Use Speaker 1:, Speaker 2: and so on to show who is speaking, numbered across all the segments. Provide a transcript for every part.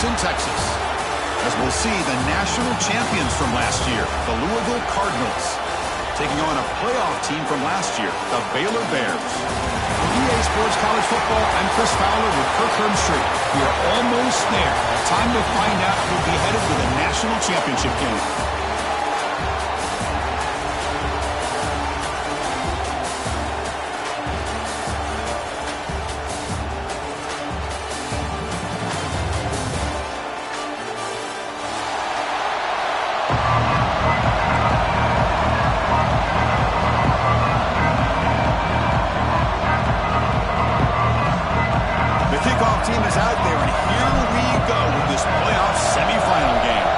Speaker 1: Arlington, Texas. As we'll see the national champions from last year, the Louisville Cardinals, taking on a playoff team from last year, the Baylor Bears. For EA Sports College Football, I'm Chris Fowler with Kirk Herbstreit. We are almost there. Time to find out who'll be headed to the national championship game. Team is out there, and here we go with this playoff semifinal game.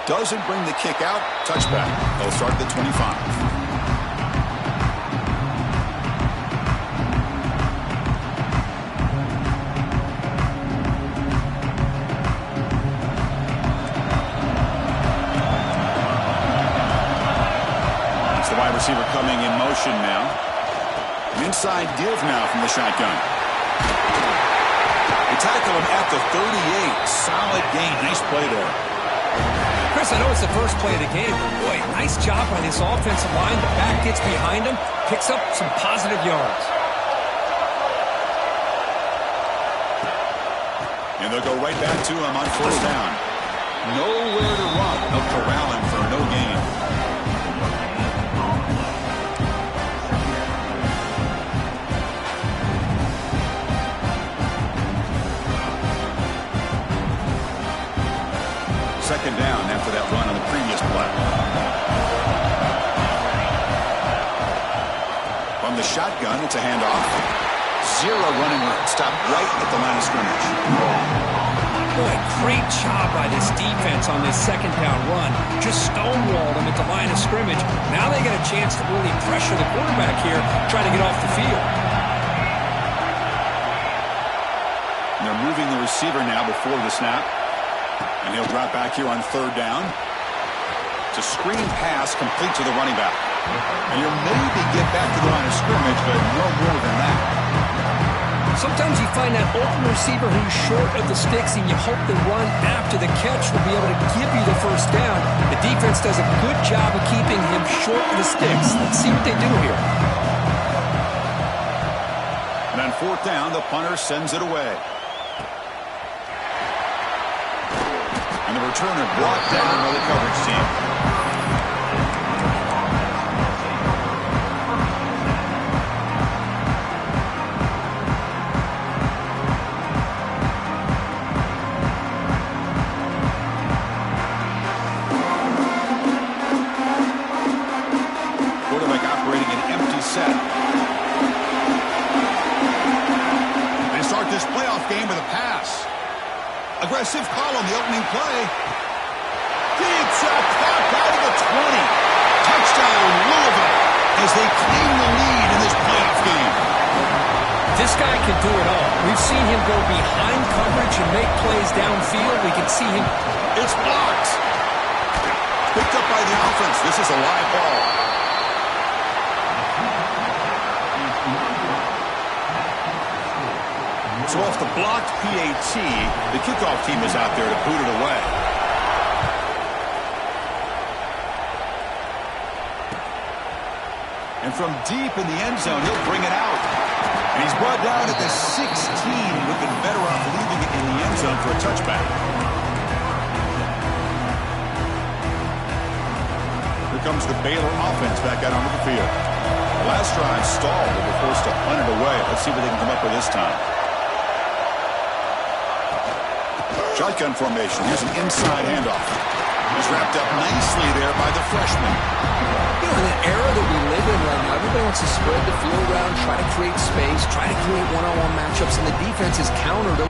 Speaker 1: Doesn't bring the kick out. Touchback. They'll start at the 25. Receiver coming in motion now. An inside give now from the shotgun. They tackle him at the 38. Solid gain. Nice play there.
Speaker 2: Chris, I know it's the first play of the game, but boy, nice job by this offensive line. The back gets behind him, picks up some positive yards.
Speaker 1: And they'll go right back to him on first down. Nowhere to run. They'll corral him for no gain. Second down after that run on the previous play. From the shotgun, it's a handoff. Zero running room. Stopped right at the line of scrimmage.
Speaker 2: Boy, great job by this defense on this second down run. Just stonewalled them at the line of scrimmage. Now they get a chance to really pressure the quarterback here, try to get off the field.
Speaker 1: And they're moving the receiver now before the snap. And he'll drop back here on third down. It's a screen pass complete to the running back. And you'll maybe get back to the line of scrimmage, but no more than that.
Speaker 2: Sometimes you find that open receiver who's short of the sticks, and you hope the run after the catch will be able to give you the first down. The defense does a good job of keeping him short of the sticks. Let's see what they do here.
Speaker 1: And on fourth down, the punter sends it away. And the returner brought down by the coverage team. Quarterback operating an empty set. They start this playoff game with a pass. Aggressive call on the opening play. It's a pop out of the 20. Touchdown, Louisville, as they claim the lead in this playoff game.
Speaker 2: This guy can do it all. We've seen him go behind coverage and make plays downfield. We can see him.
Speaker 1: It's blocked. Picked up by the offense. This is a live ball. So off the blocked PAT, the kickoff team is out there to boot it away. And from deep in the end zone, he'll bring it out. And he's brought down at the 16, with the better off leaving it in the end zone for a touchback. Here comes the Baylor offense back out onto the field. The last drive stalled. They were forced to punt it away. Let's see what they can come up with this time. Shotgun formation. Here's an inside handoff. He's wrapped up nicely there by the freshman.
Speaker 3: You know, in the era that we live in right now, everybody wants to spread the field around, try to create space, try to create one-on-one matchups, and the defense is countered.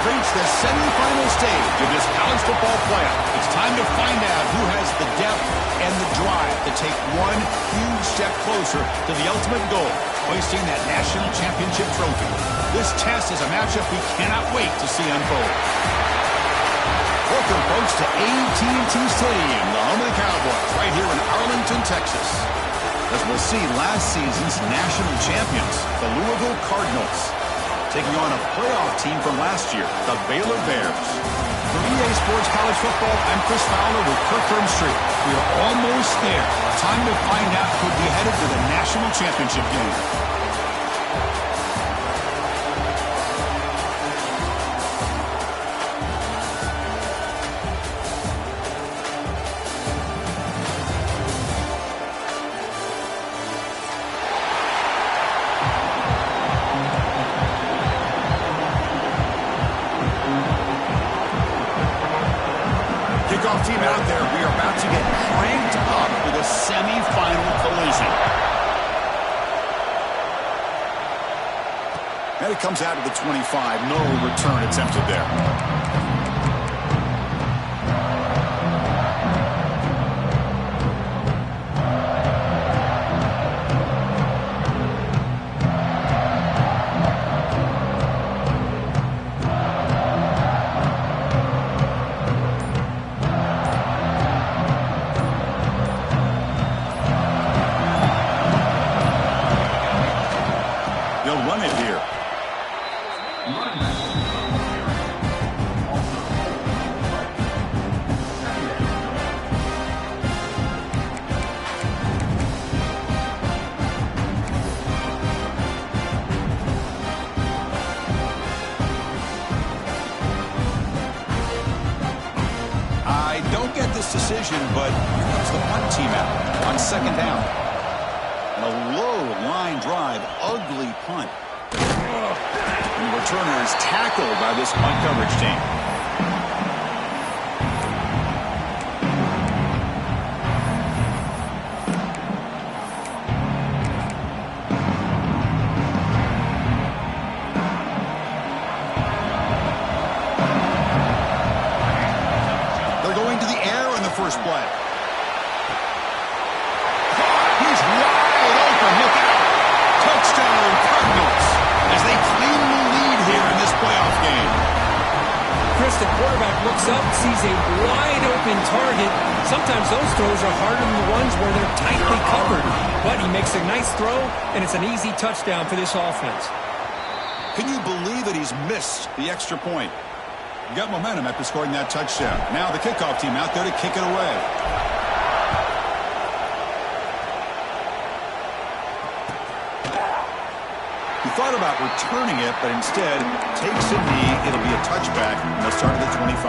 Speaker 1: reached the semifinal stage of this college football playoff. It's time to find out who has the depth and the drive to take one huge step closer to the ultimate goal, hoisting that national championship trophy. This test is a matchup we cannot wait to see unfold. Welcome, folks, to AT&T Stadium, the home of the Cowboys, right here in Arlington, Texas. As we'll see, last season's national champions, the Louisville Cardinals, taking on a playoff team from last year, the Baylor Bears. For EA Sports College Football, I'm Chris Fowler with Kirk Herbstreit. We are almost there. Time to find out who'll be headed to the national championship game. Kickoff team out there. We are about to get cranked up with a semifinal collision. And it comes out to the 25. No return attempted there. They'll run it here. I don't get this decision, but here comes the punt team out on second down. And a low line drive, ugly punt. And the returner is tackled by this punt coverage team. They're going to the air in the first play. He's wide open. Look out. Touchdown, Cardinals, as they claim the lead here in this playoff game.
Speaker 2: Chris, the quarterback looks up, sees a wide-open target. Sometimes those throws are harder than the ones where they're tightly covered. But he makes a nice throw, and it's an easy touchdown for this offense.
Speaker 1: Can you believe that he's missed the extra point? Got momentum after scoring that touchdown. Now the kickoff team out there to kick it away. He thought about returning it, but instead takes a knee. It'll be a touchback, and they'll start at the 25.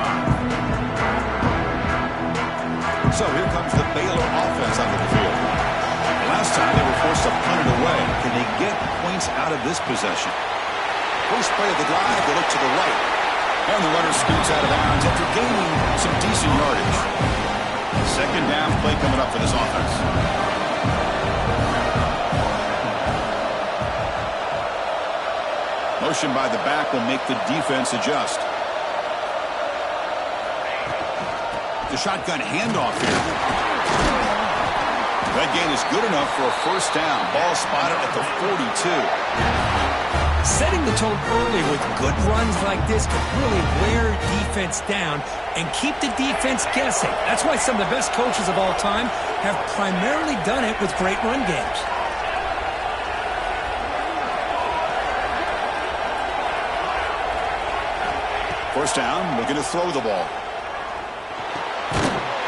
Speaker 1: So here comes the Baylor offense onto the field. Last time they were forced to punt it away. Can they get points out of this possession? First play of the drive, they look to the right. And the runner scoots out of bounds after gaining some decent yardage. Second down play coming up for this offense. Motion by the back will make the defense adjust. The shotgun handoff here. That gain is good enough for a first down. Ball spotted at the 42.
Speaker 2: Setting the tone early with good runs like this can really wear defense down and keep the defense guessing. That's why some of the best coaches of all time have primarily done it with great run games.
Speaker 1: First down, looking to throw the ball.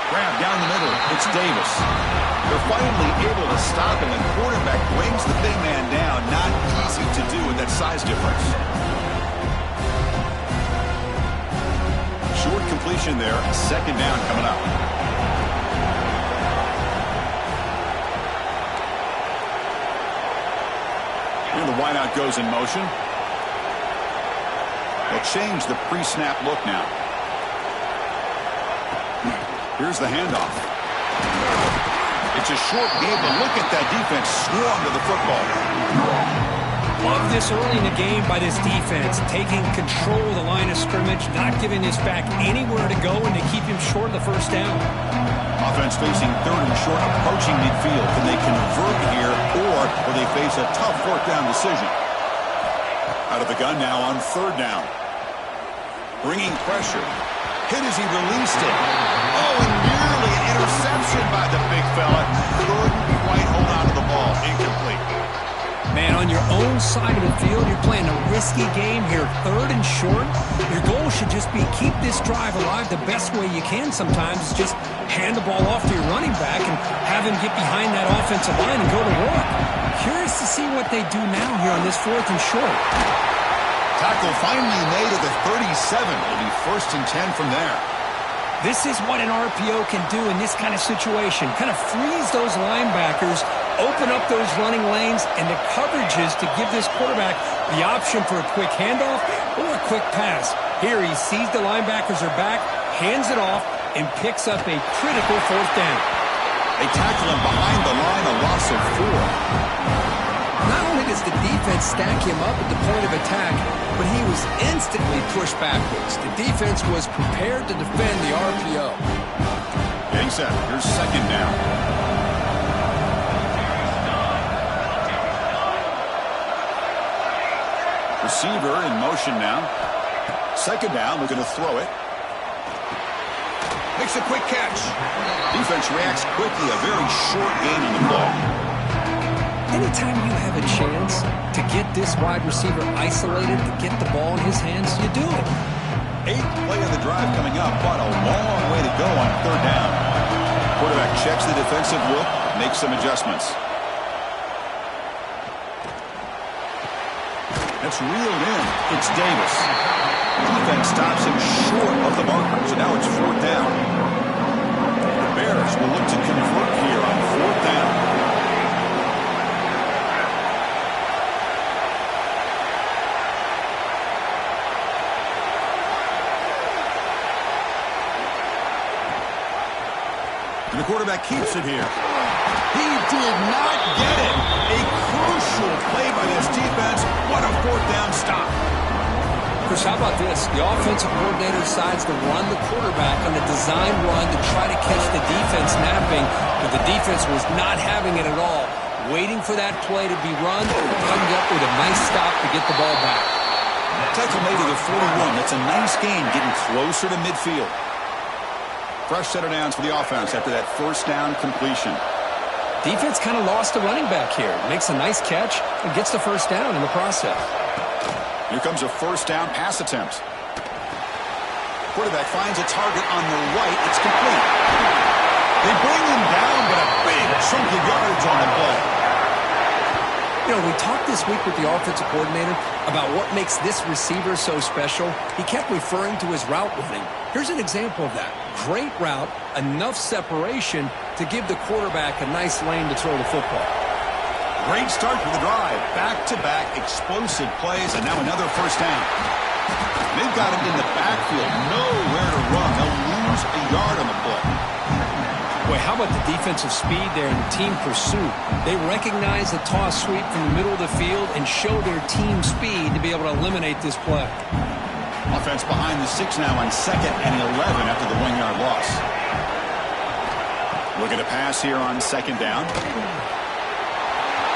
Speaker 1: Grab down the middle. It's Davis. They're finally able to stop him, and quarterback brings the big man down. Not easy to do with that size difference. Short completion there. Second down coming up. And the wideout goes in motion. They'll change the pre-snap look now. Here's the handoff. It's a short game, but look at that defense swarm to the football.
Speaker 2: love this early in the game by this defense, taking control of the line of scrimmage, not giving this back anywhere to go, and to keep him short of the first down.
Speaker 1: Offense facing third and short, approaching midfield. Can they convert here, or will they face a tough fourth down decision? Out of the gun now on third down. Bringing pressure. Hit as he released it. Oh, and nearly an interception by the big fella. Couldn't quite hold on to the ball. Incomplete.
Speaker 2: Man, on your own side of the field, you're playing a risky game here. Third and short. Your goal should just be keep this drive alive the best way you can sometimes. Is just hand the ball off to your running back and have him get behind that offensive line and go to work. Curious to see what they do now here on this fourth and short.
Speaker 1: Tackle finally made at the 37. It'll be first and 10 from there.
Speaker 2: This is what an RPO can do in this kind of situation. Kind of freeze those linebackers, open up those running lanes, and the coverages to give this quarterback the option for a quick handoff or a quick pass. Here he sees the linebackers are back, hands it off, and picks up a critical fourth down.
Speaker 1: They tackle him behind the line, a loss of 4.
Speaker 3: Not only does the defense stack him up at the point of attack, but he was instantly pushed backwards. The defense was prepared to defend the RPO.
Speaker 1: Getting set. Here's second down. Receiver in motion now. Second down, looking to throw it. Makes a quick catch. Defense reacts quickly. A very short gain on the play.
Speaker 2: Anytime you have a chance to get this wide receiver isolated, to get the ball in his hands, you do it.
Speaker 1: 8th play of the drive coming up, but a long way to go on third down. Quarterback checks the defensive look, makes some adjustments. That's reeled in. It's Davis. Defense stops him short of the marker, so now it's fourth down. The Bears will look to convert here on fourth down. And the quarterback keeps it here. He did not get it. A crucial play by this defense. What a fourth down stop.
Speaker 2: Chris, how about this? The offensive coordinator decides to run the quarterback on a design run to try to catch the defense napping, but the defense was not having it at all. Waiting for that play to be run, coming up with a nice stop to get the ball back.
Speaker 1: Tackle made to the 41. That's a nice gain, getting closer to midfield. Fresh set of downs for the offense after that first down completion.
Speaker 2: Defense kind of lost the running back here. Makes a nice catch and gets the first down in the process.
Speaker 1: Here comes a first down pass attempt. Quarterback finds a target on the right. It's complete. They bring him down, but a big chunk of yards on the play.
Speaker 2: You know, we talked this week with the offensive coordinator about what makes this receiver so special. He kept referring to his route running. Here's an example of that. Great route, enough separation to give the quarterback a nice lane to throw the football.
Speaker 1: Great start for the drive. Back-to-back explosive plays, and now another first down. They've got him in the backfield. Nowhere to run. They'll lose a yard on the play.
Speaker 2: Boy, how about the defensive speed there and the team pursuit? They recognize the toss sweep from the middle of the field and show their team speed to be able to eliminate this play.
Speaker 1: Offense behind the 6 now on 2nd and 11 after the 1-yard loss. Looking to pass here on 2nd down.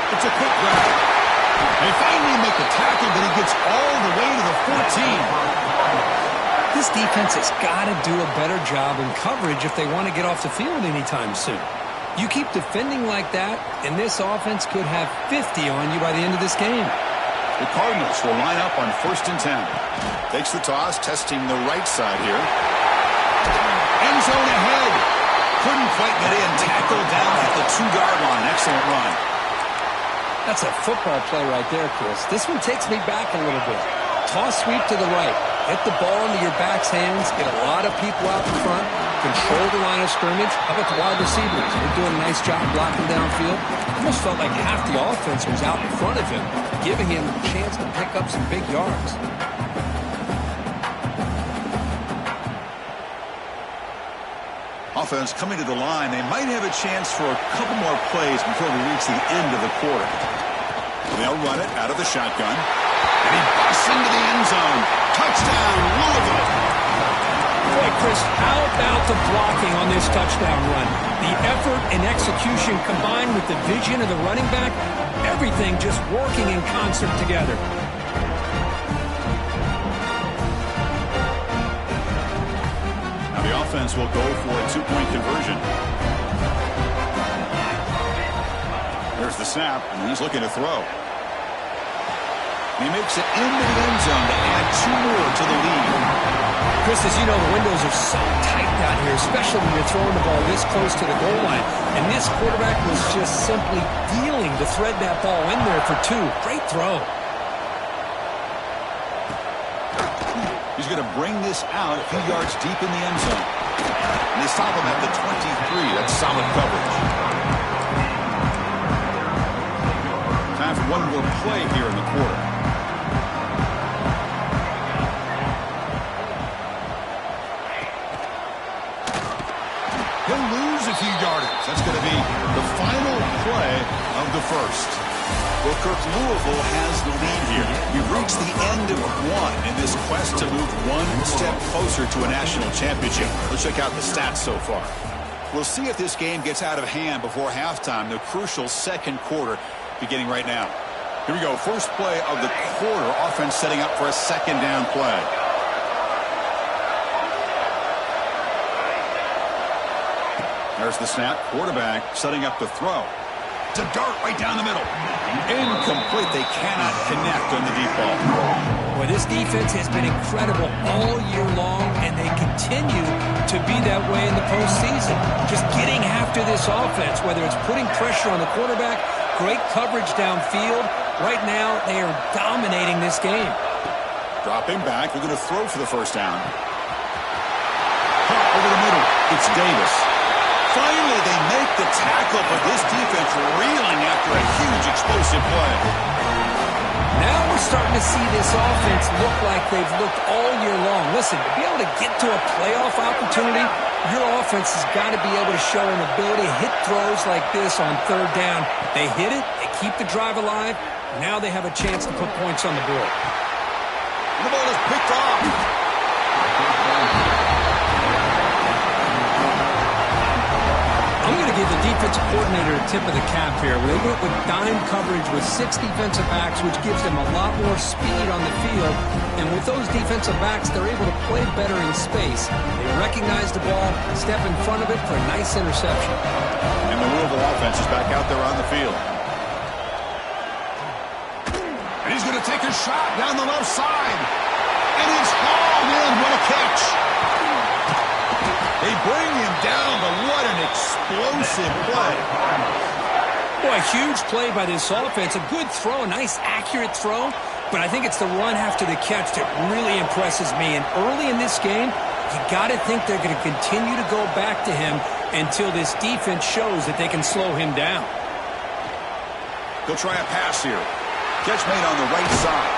Speaker 1: It's a quick grab. They finally make the tackle, but he gets all the way to the 14.
Speaker 2: This defense has got to do a better job in coverage if they want to get off the field anytime soon. You keep defending like that, and this offense could have 50 on you by the end of this game.
Speaker 1: The Cardinals will line up on 1st and 10. Takes the toss, testing the right side here. End zone ahead. Couldn't quite get in. Tackled down at the 2-yard line. Excellent run.
Speaker 2: That's a football play right there, Chris. This one takes me back a little bit. Toss sweep to the right. Get the ball into your back's hands. Get a lot of people out in front. Control the line of scrimmage. How about the wide receivers? They're doing a nice job blocking downfield. Almost felt like half the offense was out in front of him, giving him a chance to pick up some big yards.
Speaker 1: Offense coming to the line. They might have a chance for a couple more plays before we reach the end of the quarter. They'll run it out of the shotgun. And he busts into the end zone. Touchdown, Louisville.
Speaker 2: Boy, Chris, how about the blocking on this touchdown run? The effort and execution combined with the vision of the running back, everything just working in concert together.
Speaker 1: Now the offense will go for a two-point conversion. There's the snap, and he's looking to throw. He makes it into the end zone to add 2 more to the lead.
Speaker 2: Chris, as you know, the windows are so tight down here, especially when you're throwing the ball this close to the goal line. And this quarterback was just simply dealing to thread that ball in there for 2. Great throw.
Speaker 1: He's going to bring this out a few yards deep in the end zone. And they stop him at the 23. That's solid coverage. Time for one more play here in the quarter. He'll lose a few yardage. That's going to be the final play of the first. Well, Kirk, Louisville has the lead here. We've reached the end of one in this quest to move one step closer to a national championship. Let's check out the stats so far. We'll see if this game gets out of hand before halftime, the crucial second quarter beginning right now. Here we go. First play of the quarter. Offense setting up for a second down play. There's the snap. Quarterback setting up the throw. It's a dart right down the middle. Incomplete. They cannot connect on the deep ball.
Speaker 2: Boy, this defense has been incredible all year long, and they continue to be that way in the postseason. Just getting after this offense, whether it's putting pressure on the quarterback, great coverage downfield. Right now, they are dominating this game.
Speaker 1: Dropping back. They're going to throw for the first down. Pop over the middle. It's Davis. Finally, they make the tackle, but this defense reeling after a huge explosive play.
Speaker 2: Now we're starting to see this offense look like they've looked all year long. Listen, to be able to get to a playoff opportunity, your offense has got to be able to show an ability to hit throws like this on third down. They hit it, they keep the drive alive. Now they have a chance to put points on the board.
Speaker 1: And the ball is picked off.
Speaker 2: I'm going to give the defensive coordinator a tip of the cap here. They went with dime coverage with 6 defensive backs, which gives them a lot more speed on the field. And with those defensive backs, they're able to play better in space. They recognize the ball, step in front of it for a nice interception.
Speaker 1: And the Louisville offense is back out there on the field. And he's going to take a shot down the left side. And it's hauled in. What a catch. They bring him down, but what an explosive play.
Speaker 2: Boy, a huge play by this offense. A good throw, a nice accurate throw. But I think it's the run after the catch that really impresses me. And early in this game, you got to think they're going to continue to go back to him until this defense shows that they can slow him down.
Speaker 1: They'll try a pass here. Catch made on the right side.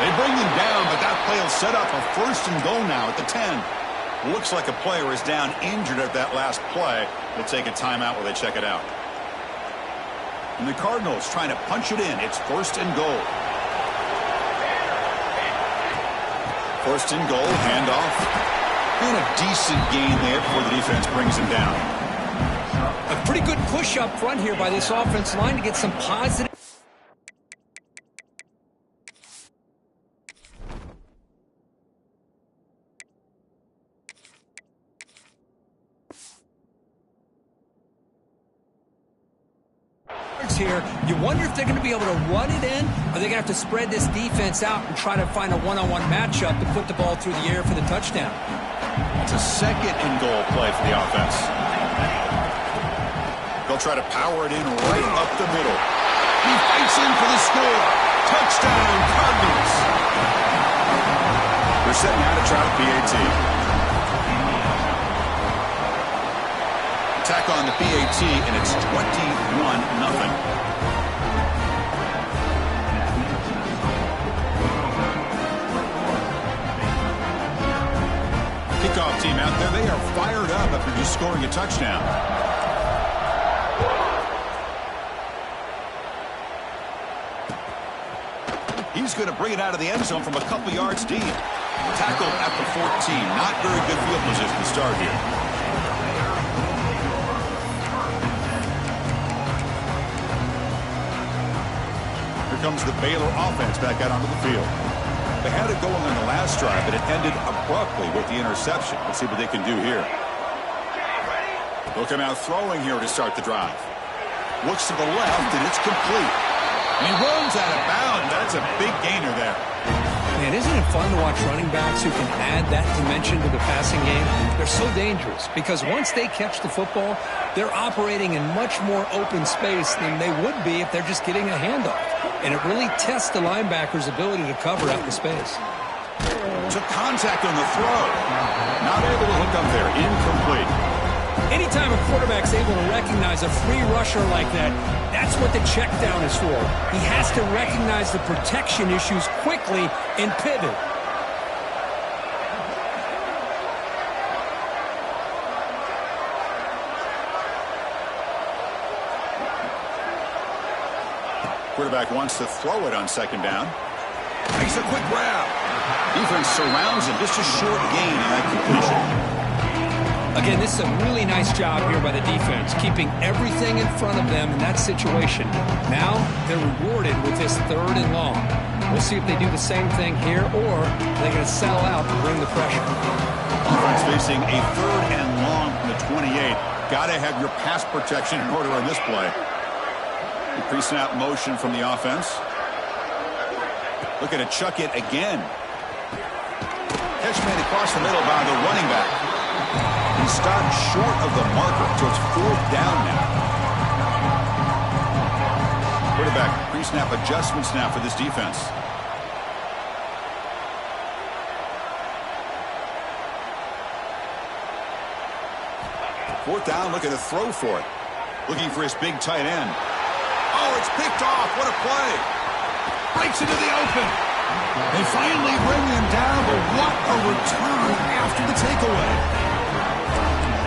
Speaker 1: They bring him down, but that play will set up a first and goal now at the 10. Looks like a player is down injured at that last play. They'll take a timeout while they check it out. And the Cardinals trying to punch it in. It's first and goal. First and goal, handoff. And a decent gain there before the defense brings him down.
Speaker 2: A pretty good push up front here by this offense line to get some positive. Here, you wonder if they're going to be able to run it in, or they're going to have to spread this defense out and try to find a one-on-one matchup to put the ball through the air for the touchdown.
Speaker 1: It's a second and goal play for the offense. They'll try to power it in right up the middle. He fights in for the score. Touchdown, Cardinals. They're setting out to try the PAT. Attack on the PAT, and it's 21-0. Kickoff team out there, they are fired up after just scoring a touchdown. He's going to bring it out of the end zone from a couple yards deep. Tackled at the 14. Not very good field position to start here. Here comes the Baylor offense back out onto the field. They had it going on the last drive, but it ended abruptly with the interception. Let's see what they can do here. They'll come out throwing here to start the drive. Looks to the left, and it's complete. And he runs out of bounds. That's a big gainer there.
Speaker 2: Man, isn't it fun to watch running backs who can add that dimension to the passing game? They're so dangerous because once they catch the football, they're operating in much more open space than they would be if they're just getting a handoff. And it really tests the linebacker's ability to cover out the space.
Speaker 1: Took contact on the throw. Not able to hook up there. Incomplete.
Speaker 2: Anytime a quarterback's able to recognize a free rusher like that, that's what the check down is for. He has to recognize the protection issues quickly and pivot.
Speaker 1: Quarterback wants to throw it on second down. Makes a quick grab. Defense surrounds him. Just a short gain in that completion.
Speaker 2: Again, this is a really nice job here by the defense, keeping everything in front of them in that situation. Now they're rewarded with this 3rd and long. We'll see if they do the same thing here, or they're going to settle out to bring the pressure.
Speaker 1: Defense facing a 3rd and long from the 28. Got to have your pass protection in order on this play. The pre-snap motion from the offense. Looking to chuck it again. Catch made across the middle by the running back. He stopped short of the marker, so it's 4th down now. Quarterback pre-snap adjustments now for this defense. Fourth down, looking to throw for it. Looking for his big tight end. Oh, it's picked off. What a play. Breaks into the open. They finally bring him down, but what a return after the takeaway.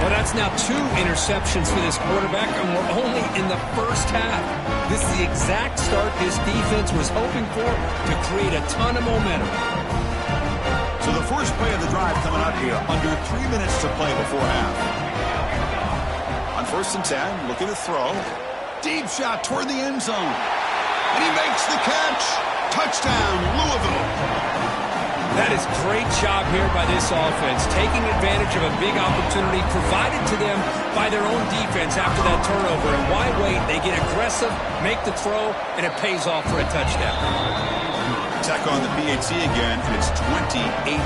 Speaker 2: Well, that's now 2 interceptions for this quarterback, and we're only in the first half. This is the exact start this defense was hoping for to create a ton of momentum.
Speaker 1: So the first play of the drive coming up here, under 3 minutes to play before half. On 1st and 10, looking to throw. Deep shot toward the end zone. And he makes the catch. Touchdown, Louisville.
Speaker 2: That is great job here by this offense, taking advantage of a big opportunity provided to them by their own defense after that turnover. And why wait? They get aggressive, make the throw, and it pays off for a touchdown.
Speaker 1: Attack on the PAT again, and it's 28-0.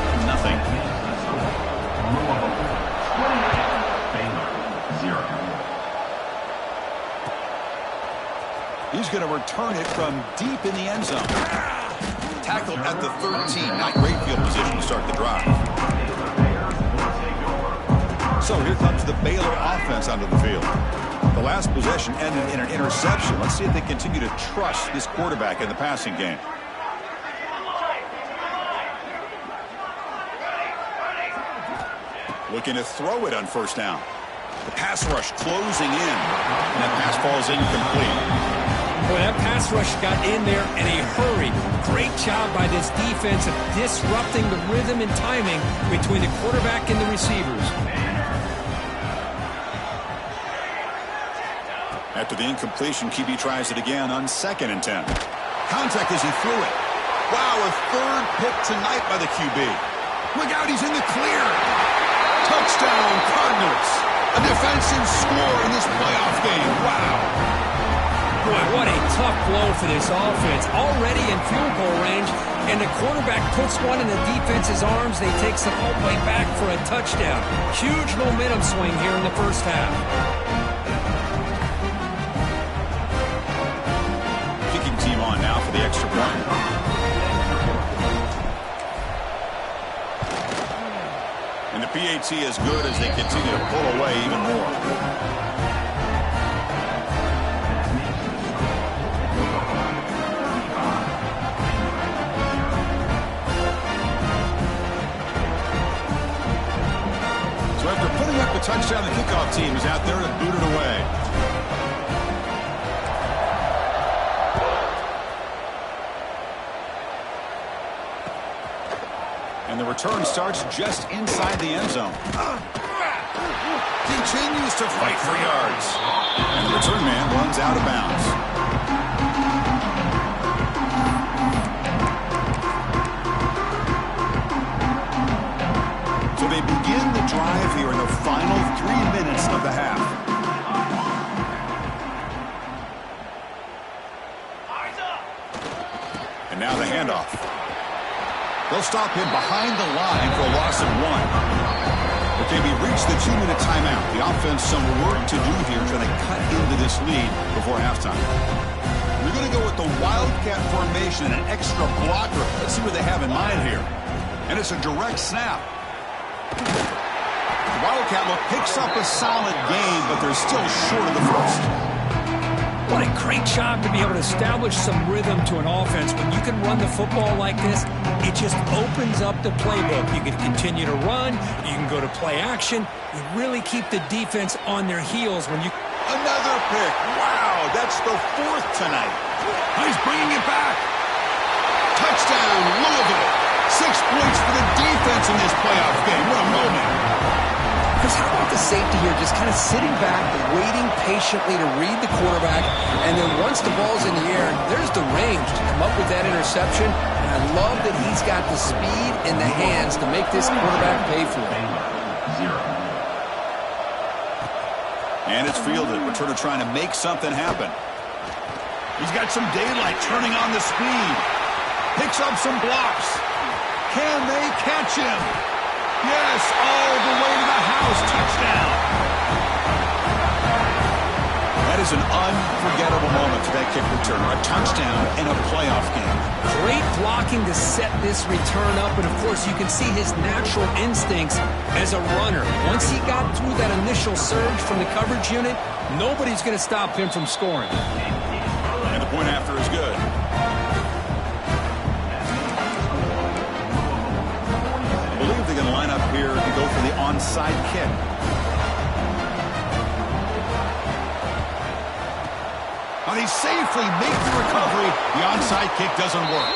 Speaker 1: He's going to return it from deep in the end zone. Tackled at the 13. Not great field position to start the drive. So here comes the Baylor offense onto the field. The last possession ended in an interception. Let's see if they continue to trust this quarterback in the passing game. Looking to throw it on 1st down. The pass rush closing in. And that pass falls incomplete.
Speaker 2: Boy, that pass rush got in there in a hurry. Great job by this defense of disrupting the rhythm and timing between the quarterback and the receivers.
Speaker 1: After the incompletion, QB tries it again on 2nd and 10. Contact as he threw it. Wow, a 3rd pick tonight by the QB. Look out, he's in the clear. Touchdown, Cardinals. A defensive score in this playoff game. Wow.
Speaker 2: Boy, what a tough blow for this offense. Already in field goal range, and the quarterback puts one in the defense's arms. They take some all the way back for a touchdown. Huge momentum swing here in the first half.
Speaker 1: Kicking team on now for the extra point. And the PAT is good as they continue to pull away even more. The touchdown, the kickoff team is out there to boot it away. And the return starts just inside the end zone. Continues to fight for yards. And the return man runs out of bounds. So they begin the drive here in the final 3 minutes of the half. And now the handoff. They'll stop him behind the line for a loss of 1. Okay, we reached the 2-minute timeout. The offense some work to do here trying to cut into this lead before halftime. We're going to go with the Wildcat formation, an extra blocker. Let's see what they have in mind here. And it's a direct snap. The Wildcat look picks up a solid game, but they're still short of the first.
Speaker 2: What a great job to be able to establish some rhythm to an offense. When you can run the football like this, it just opens up the playbook. You can continue to run. You can go to play action. You really keep the defense on their heels when you...
Speaker 1: Another pick. Wow, that's the 4th tonight. He's bringing it back. Touchdown, Louisville. 6 points for the defense in this playoff game. What a moment.
Speaker 3: Because how about the safety here just kind of sitting back, waiting patiently to read the quarterback, and then once the ball's in the air, there's the range to come up with that interception. And I love that he's got the speed in the hands to make this quarterback pay for it.
Speaker 1: And it's fielded. Returner trying to make something happen. He's got some daylight turning on the speed. Picks up some blocks. Can they catch him? Yes, all the way to the house. Touchdown. That is an unforgettable moment for that kick returner. A touchdown in a playoff game.
Speaker 2: Great blocking to set this return up, and of course you can see his natural instincts as a runner. Once he got through that initial surge from the coverage unit, nobody's going to stop him from scoring.
Speaker 1: And the point after is good. I believe they're going to line up here to go for the onside kick. Now they safely make the recovery. The onside kick doesn't work.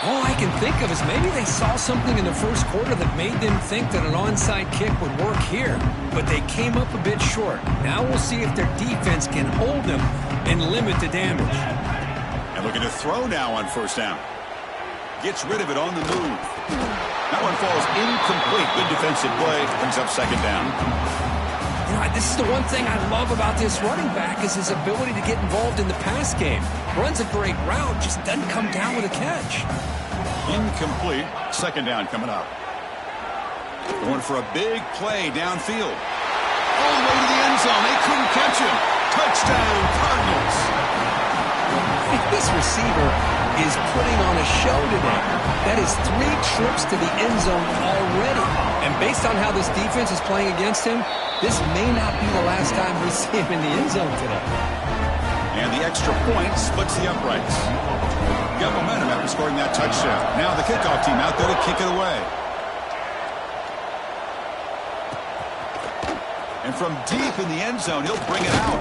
Speaker 2: All I can think of is maybe they saw something in the first quarter that made them think that an onside kick would work here. But they came up a bit short. Now we'll see if their defense can hold them and limit the damage.
Speaker 1: And looking to throw now on first down. Gets rid of it on the move. That one falls incomplete. Good defensive play. Brings up second down.
Speaker 2: You know, this is the one thing I love about this running back is his ability to get involved in the pass game. Runs a great route, just doesn't come down with a catch.
Speaker 1: Incomplete. Second down coming up. Going for a big play downfield. All the way to the end zone. They couldn't catch him. Touchdown, Cardinals.
Speaker 3: This receiver is putting on a show today. That is 3 trips to the end zone already. And based on how this defense is playing against him, this may not be the last time we see him in the end zone today.
Speaker 1: And the extra point splits the uprights. Got momentum after scoring that touchdown. Now the kickoff team out there to kick it away. And from deep in the end zone, he'll bring it out.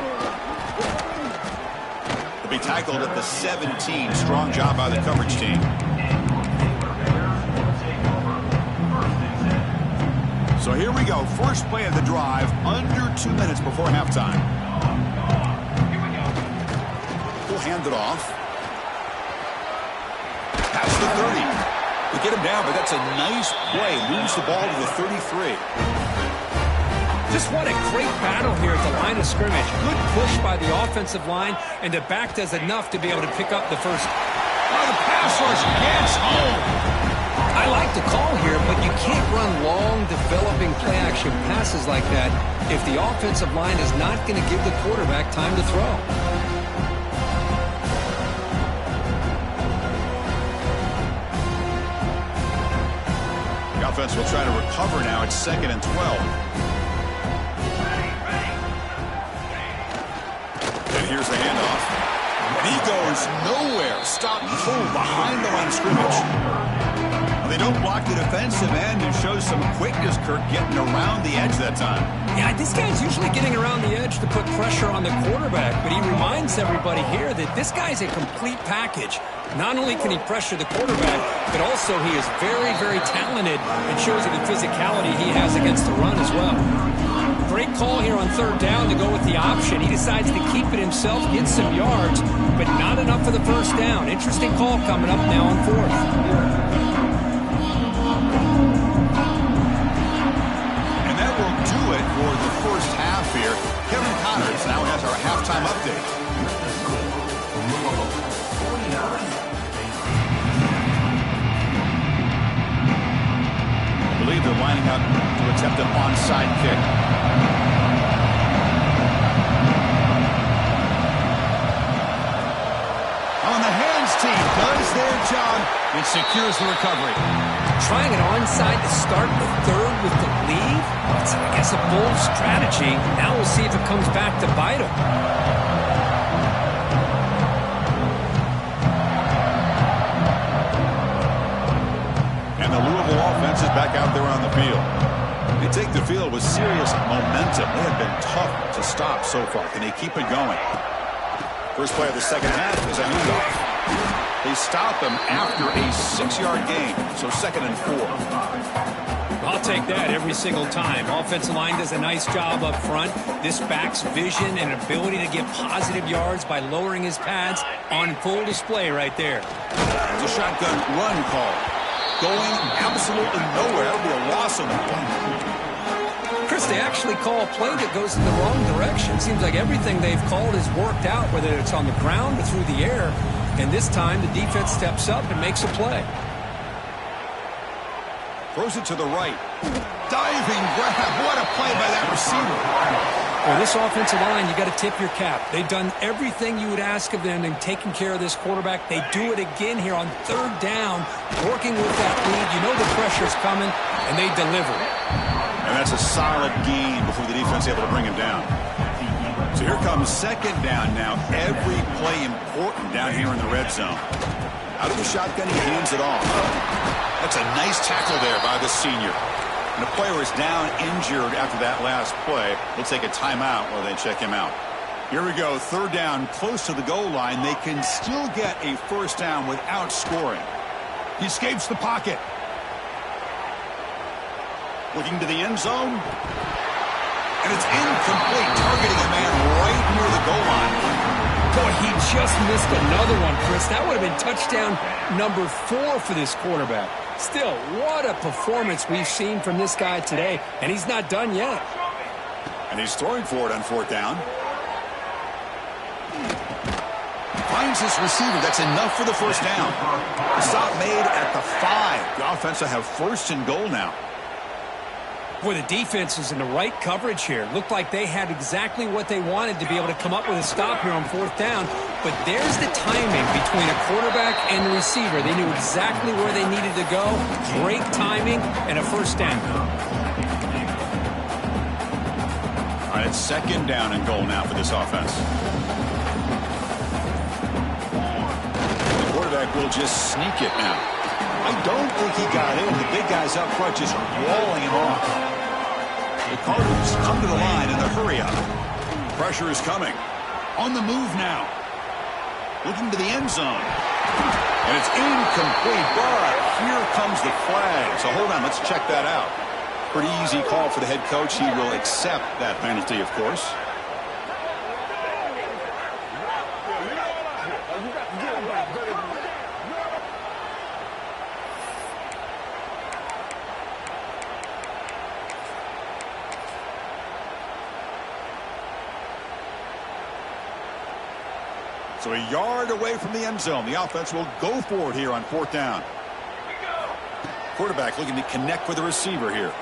Speaker 1: He'll be tackled at the 17. Strong job by the coverage team. So here we go. First play of the drive, under 2 minutes before halftime. We'll hand it off. Past the 30. We get him down, but that's a nice play. Moves the ball to the 33.
Speaker 2: Just what a great battle here at the line of scrimmage. Good push by the offensive line, and the back does enough to be able to pick up the first.
Speaker 1: Oh, the pass rush gets home.
Speaker 3: I like the call here, but you can't run long, developing play-action passes like that if the offensive line is not going to give the quarterback time to throw.
Speaker 1: The offense will try to recover now. It's 2nd and 12. And here's the handoff. And he goes nowhere. Stopped full behind the line of scrimmage. They don't block the defensive end and show some quickness, Kirk, getting around the edge that time.
Speaker 2: Yeah, this guy's usually getting around the edge to put pressure on the quarterback, but he reminds everybody here that this guy's a complete package. Not only can he pressure the quarterback, but also he is very, very talented and shows you the physicality he has against the run as well. Great call here on third down to go with the option. He decides to keep it himself, get some yards, but not enough for the first down. Interesting call coming up now on fourth.
Speaker 1: And that will do it for the first half here. Kevin Connors now has our halftime update. I believe they're lining up to attempt an onside kick. On the hands team does their job and secures the recovery.
Speaker 2: Trying it onside to start the third with the lead? It's, I guess, a bold strategy. Now we'll see if it comes back to bite him.
Speaker 1: And the Louisville offense is back out there on the field. They take the field with serious momentum. They have been tough to stop so far. Can they keep it going? First play of the second half is a handoff. They stop them after a 6-yard gain, so 2nd and 4.
Speaker 2: I'll take that every single time. Offensive line does a nice job up front. This back's vision and ability to get positive yards by lowering his pads on full display right there.
Speaker 1: There's a shotgun run call. Going absolutely nowhere. That would be a loss of the play.
Speaker 2: Chris, they actually call a play that goes in the wrong direction. Seems like everything they've called has worked out, whether it's on the ground or through the air. And this time, the defense steps up and makes a play.
Speaker 1: Throws it to the right. Diving grab. What a play by that receiver.
Speaker 2: For this offensive line, you got to tip your cap. They've done everything you would ask of them in taking care of this quarterback. They do it again here on third down, working with that lead. You know the pressure's coming, and they deliver.
Speaker 1: And that's a solid gain before the defense is able to bring him down. So here comes second down now. Every play important down here in the red zone. Out of the shotgun, he hands it off. That's a nice tackle there by the senior. And the player is down injured after that last play. We'll take a timeout while they check him out. Here we go. Third down, close to the goal line. They can still get a first down without scoring. He escapes the pocket. Looking to the end zone. And it's incomplete, targeting a man right near the goal line.
Speaker 2: Boy, he just missed another one, Chris. That would have been touchdown number 4 for this quarterback. Still, what a performance we've seen from this guy today, and he's not done yet.
Speaker 1: And he's throwing for it on fourth down. Finds his receiver. That's enough for the first down. The stop made at the 5. The offense will have first and goal now.
Speaker 2: Boy, the defense is in the right coverage here. Looked like they had exactly what they wanted to be able to come up with a stop here on fourth down. But there's the timing between a quarterback and the receiver. They knew exactly where they needed to go. Great timing and a first down.
Speaker 1: All right, it's second down and goal now for this offense. The quarterback will just sneak it now. I don't think he got in. The big guys up front just walling him off. The Cardinals come to the line in the hurry-up. Pressure is coming. On the move now. Looking to the end zone. And it's incomplete, but here comes the flag. So hold on, let's check that out. Pretty easy call for the head coach. He will accept that penalty, of course. So a yard away from the end zone. The offense will go for it here on fourth down. Quarterback looking to connect with the receiver here.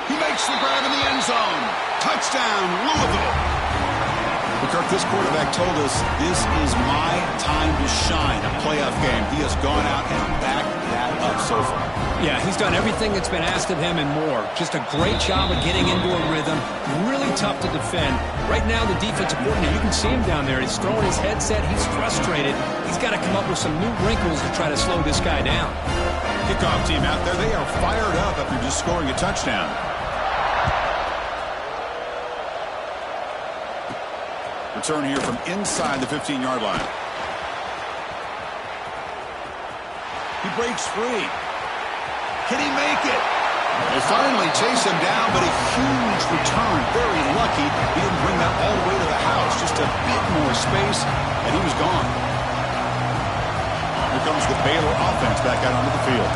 Speaker 1: He makes the grab in the end zone. Touchdown, Louisville.
Speaker 2: The
Speaker 1: Kirk, this quarterback told us this is my time to shine, a playoff game. He has gone out and backed that up so far.
Speaker 2: Yeah, he's done everything that's been asked of him and more. Just a great job of getting into a rhythm. Really tough to defend. Right now, the defensive coordinator, you can see him down there. He's throwing his headset. He's frustrated. He's got to come up with some new wrinkles to try to slow this guy down.
Speaker 1: Kickoff team out there, they are fired up after just scoring a touchdown. Return here from inside the 15-yard line. He breaks free. Can he make it? They finally chase him down, but a huge return. Very lucky he didn't bring that all the way to the house. Just a bit more space, and he was gone. Here comes the Baylor offense back out onto the field.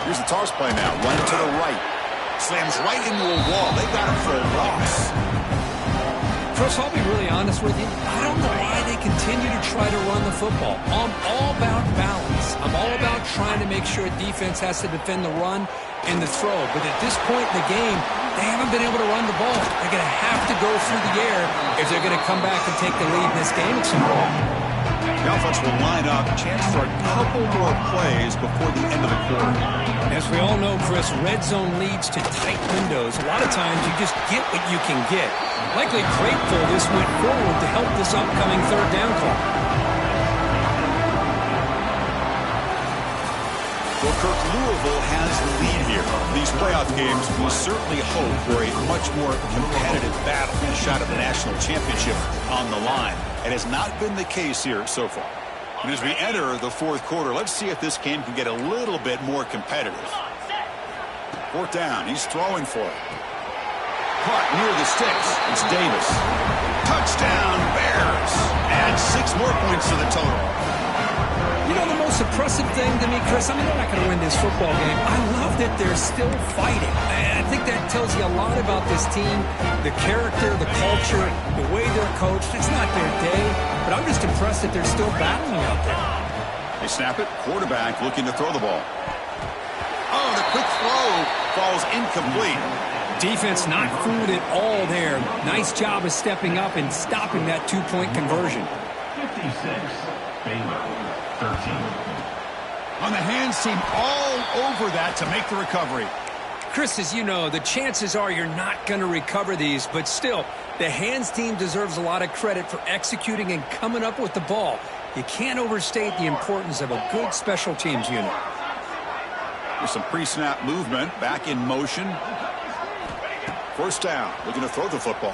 Speaker 1: Here's the toss play now. Run to the right. Slams right into a wall. They got him for a loss.
Speaker 2: Chris, I'll be really honest with you. I don't know why they continue to try to run the football. I'm all about balance. I'm all about trying to make sure defense has to defend the run and the throw. But at this point in the game, they haven't been able to run the ball. They're going to have to go through the air if they're going to come back and take the lead in this game at some point.
Speaker 1: The offense will line up. Chance for a couple more plays before the end of the quarter.
Speaker 2: As we all know, Chris, red zone leads to tight windows. A lot of times you just get what you can get. Likely grateful this went forward to help this upcoming third down call.
Speaker 1: Well, Kirk, Louisville has the lead here. These playoff games, we certainly hope for a much more competitive battle and a shot at the national championship on the line. It has not been the case here so far. And as we enter the fourth quarter, let's see if this game can get a little bit more competitive. Fourth down, he's throwing for it. Caught near the sticks. It's Davis. Touchdown, Bears. Add 6 more points to the total.
Speaker 2: You know, the most impressive thing to me, Chris, I mean, they're not going to win this football game. I love that they're still fighting. And I think that tells you a lot about this team, the character, the culture, the way they're coached. It's not their day, but I'm just impressed that they're still battling out there.
Speaker 1: They snap it. Quarterback looking to throw the ball. Oh, the quick throw falls incomplete.
Speaker 2: Defense not fooled at all there. Nice job of stepping up and stopping that 2-point conversion.
Speaker 4: 56, Baylor, 13.
Speaker 1: On the hands team all over that to make the recovery.
Speaker 2: Chris, as you know, the chances are you're not going to recover these, but still, the hands team deserves a lot of credit for executing and coming up with the ball. You can't overstate the importance of a good special teams unit.
Speaker 1: With some pre-snap movement, back in motion. First down, looking to throw the football.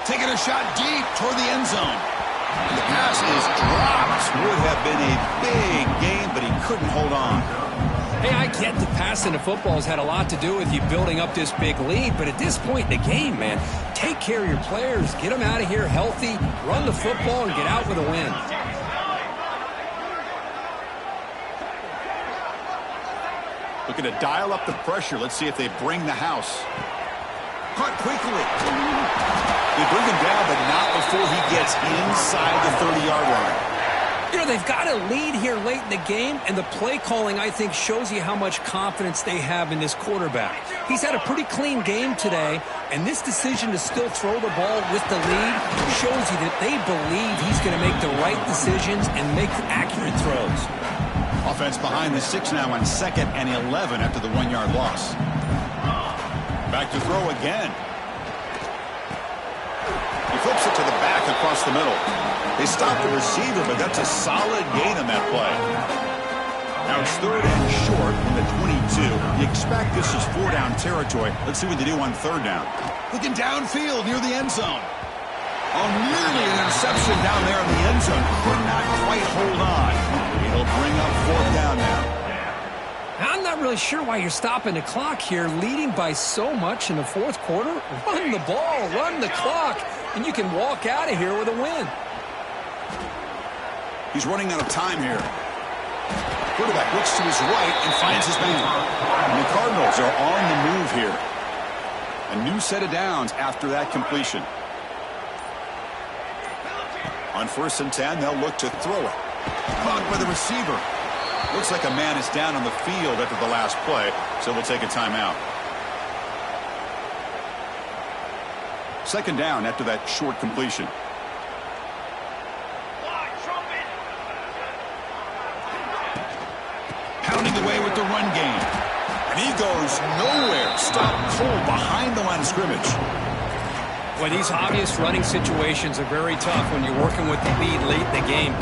Speaker 1: Taking a shot deep toward the end zone. And the pass is dropped. Would have been a big game, but he couldn't hold on.
Speaker 2: Hey, I get the passing of football has had a lot to do with you building up this big lead, but at this point in the game, man, take care of your players, get them out of here healthy, run the football, and get out with a win.
Speaker 1: Looking to dial up the pressure. Let's see if they bring the house. Caught quickly. They bring him down, but not before he gets inside the 30-yard line.
Speaker 2: You know, they've got a lead here late in the game, and the play calling, I think, shows you how much confidence they have in this quarterback. He's had a pretty clean game today, and this decision to still throw the ball with the lead shows you that they believe he's going to make the right decisions and make accurate throws.
Speaker 1: Offense behind the 6 now on 2nd and 11 after the 1-yard loss. Back to throw again. He flips it to the back across the middle. They stopped the receiver, but that's a solid gain on that play. Now it's 3rd and short from the 22. You expect this is 4-down territory. Let's see what they do on 3rd down. Looking downfield near the end zone. Oh, nearly an interception down there in the end zone. Could not quite hold on. It'll bring up 4th down now.
Speaker 2: I'm not really sure why you're stopping the clock here, leading by so much in the 4th quarter. Run the ball, run the clock, and you can walk out of here with a win.
Speaker 1: He's running out of time here. Quarterback looks to his right and finds his man. And the Cardinals are on the move here. A new set of downs after that completion. On 1st and 10, they'll look to throw it. Caught by the receiver. Looks like a man is down on the field after the last play, so we'll take a timeout. Second down after that short completion. Pounding away with the run game. And he goes nowhere. Stopped cold behind the line of scrimmage.
Speaker 2: Well, these obvious running situations are very tough when you're working with the lead late in the game.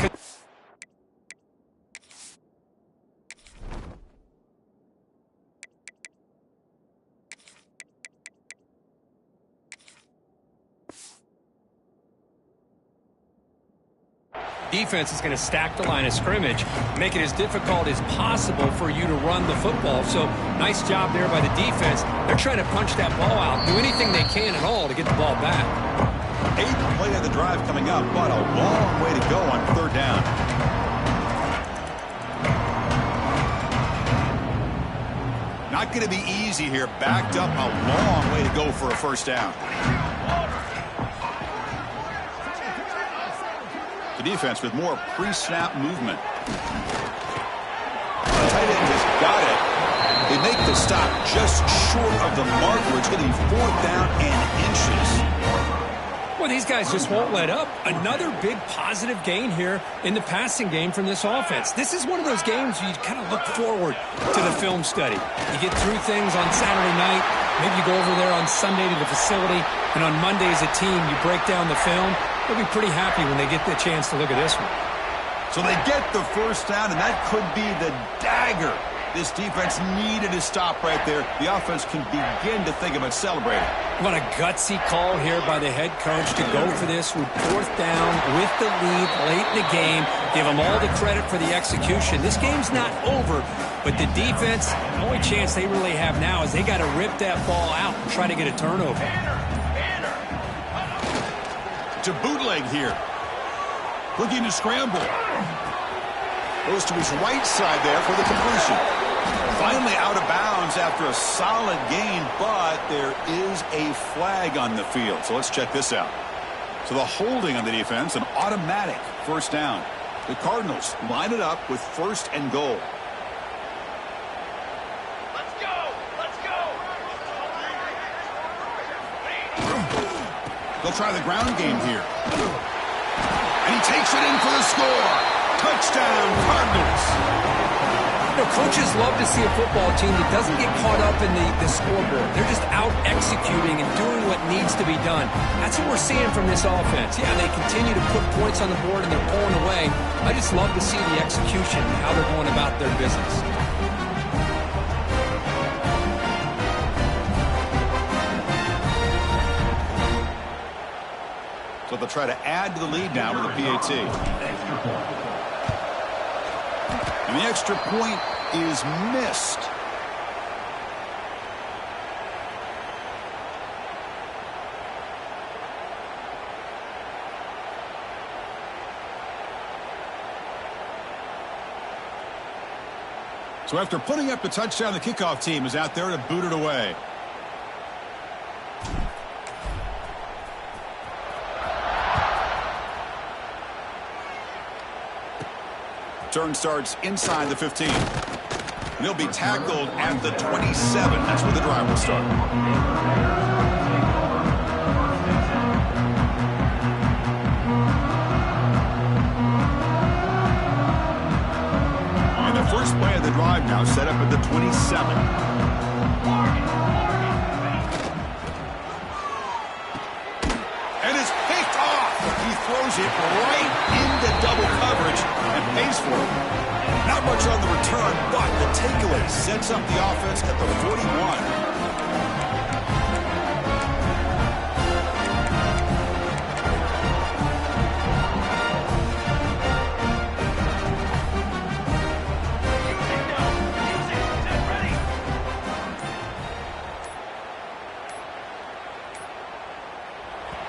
Speaker 2: Defense is going to stack the line of scrimmage, make it as difficult as possible for you to run the football. So nice job there by the defense. They're trying to punch that ball out, do anything they can at all to get the ball back.
Speaker 1: 8th play of the drive coming up, but a long way to go on third down. Not going to be easy here. Backed up, a long way to go for a first down. The defense with more pre-snap movement. The tight end has got it. They make the stop just short of the mark, where it's going to be 4th down and inches.
Speaker 2: Well, these guys just won't let up. Another big positive gain here in the passing game from this offense. This is one of those games you kind of look forward to the film study. You get through things on Saturday night. Maybe you go over there on Sunday to the facility, and on Monday as a team you break down the film. They'll be pretty happy when they get the chance to look at this one.
Speaker 1: So they get the first down, and that could be the dagger. This defense needed a stop right there. The offense can begin to think about celebrating.
Speaker 2: What a gutsy call here by the head coach to go for this with 4th down with the lead late in the game. Give them all the credit for the execution. This game's not over, but the defense, the only chance they really have now is they got to rip that ball out and try to get a turnover.
Speaker 1: To bootleg here. Looking to scramble. Goes to his right side there for the completion. Finally out of bounds after a solid gain, but there is a flag on the field. So let's check this out. So the holding on the defense, an automatic first down. The Cardinals line it up with 1st and goal.
Speaker 5: Let's go! Let's go!
Speaker 1: They'll try the ground game here. And he takes it in for the score. Touchdown, Cardinals.
Speaker 2: You know, coaches love to see a football team that doesn't get caught up in the scoreboard. They're just out executing and doing what needs to be done. That's what we're seeing from this offense. Yeah, they continue to put points on the board and they're pulling away. I just love to see the execution and how they're going about their business.
Speaker 1: So they'll try to add to the lead now with a PAT. And the extra point is missed. So after putting up the touchdown, the kickoff team is out there to boot it away. Turn starts inside the 15. They'll be tackled at the 27. That's where the drive will start. And the first play of the drive now set up at the 27. And it's picked off. He throws it right into double coverage and pays for it. Not much on the return, but the takeaway sets up the offense at the 41.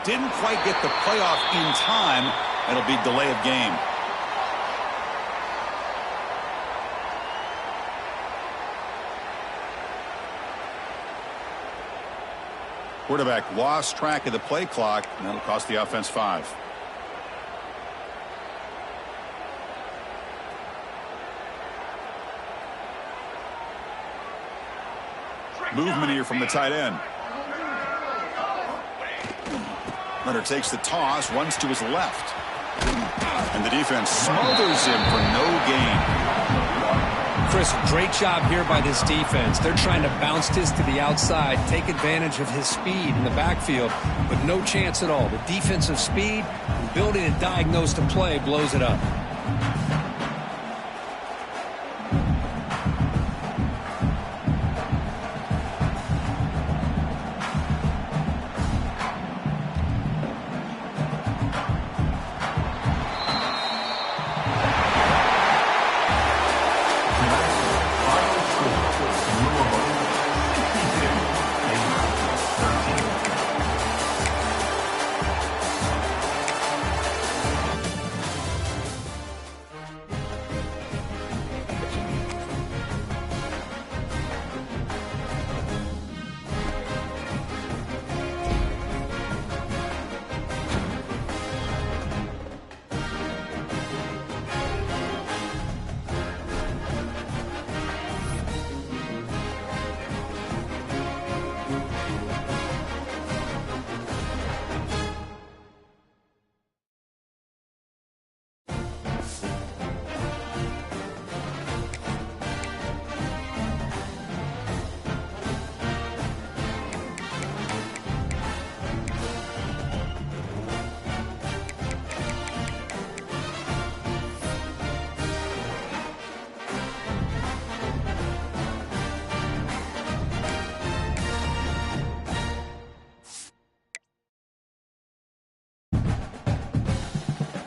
Speaker 1: Didn't quite get the playoff in time. It'll be delay of game. Quarterback lost track of the play clock, and that'll cost the offense 5. Movement here from the tight end. Runner takes the toss, runs to his left. And the defense smothers him for no gain.
Speaker 2: Chris, great job here by this defense. They're trying to bounce this to the outside, take advantage of his speed in the backfield, but no chance at all. The defensive speed, ability to diagnose the play, blows it up.